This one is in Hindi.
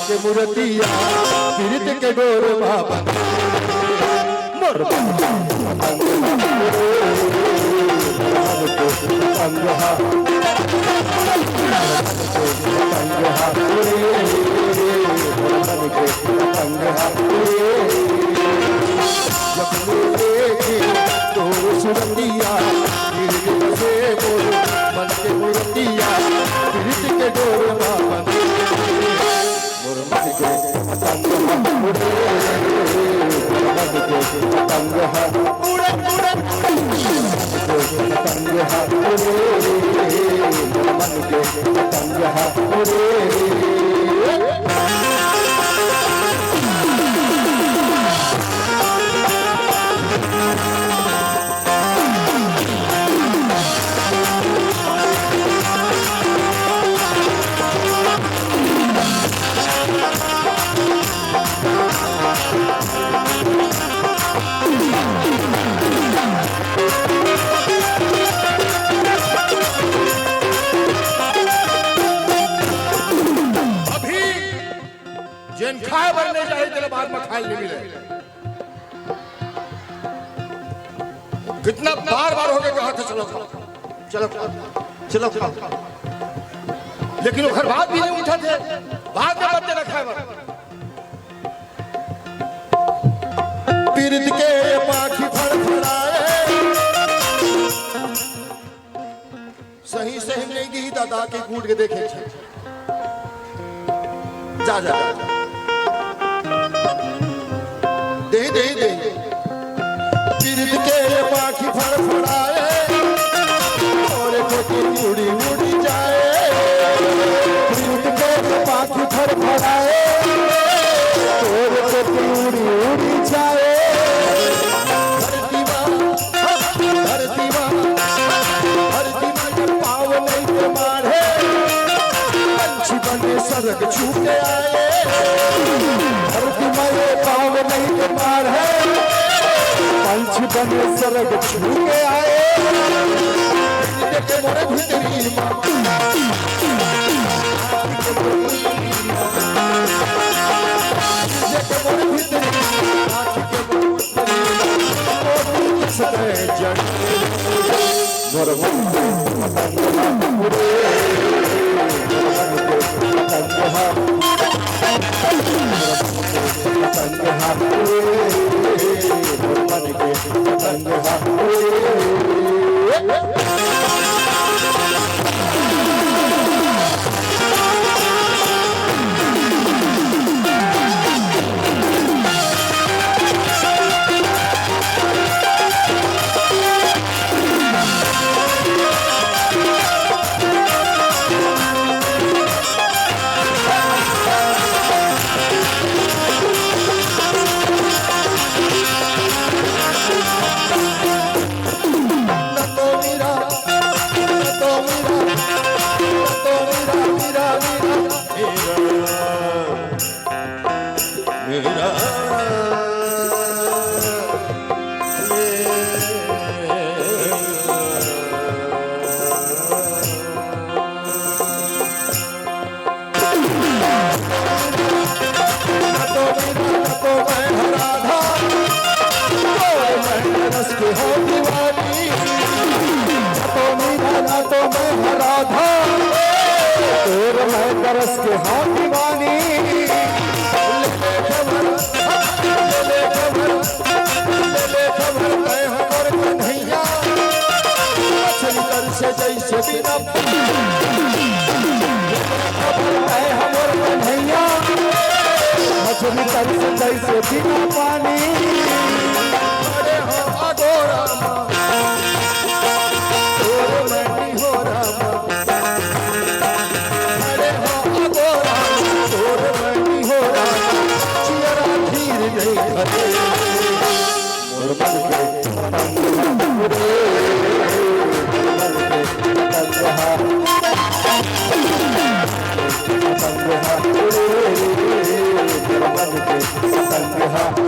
के मूर्तिया पीरित के डोर बाबा मोर सुरतिया से बोल मन के मूर्तिया पीरित के डोर बाबा मोर मन के पतंग उड़े उड़े पतंग मन के पतंग जैन खाए बनने जाए तेरे बाद में खाए नहीं मिले। कितना बार बार हो गया कहा था चलो चलो चलो लेकिन वो घर बात भी नहीं उठा थे बाद में बच्चे रखा है पीरित के पाखी फड़फड़ाए सही सही नहीं गी दादा के कूट के देखे जा जा दे दे दे पीरित के पाखी फड़फड़ाए और कोटी उड़ी उड़ी जाए पीरित के पाखी फड़फड़ाए और कोटी उड़ी उड़ी जाए धरती मां पाव नहीं के मारे पंछी बने सरग छूटे आए धरती माए पाव नहीं के मार है पंछी बने सरग छूटे आए के मोरे भीतरी मां के मोरे भीतरी सदै जन मोर तरस के हाँ दीवानी से जैसे बिना हमर कन्हैया मछली तरस जैसे बिना पानी अरे हो अगोरा संग्रह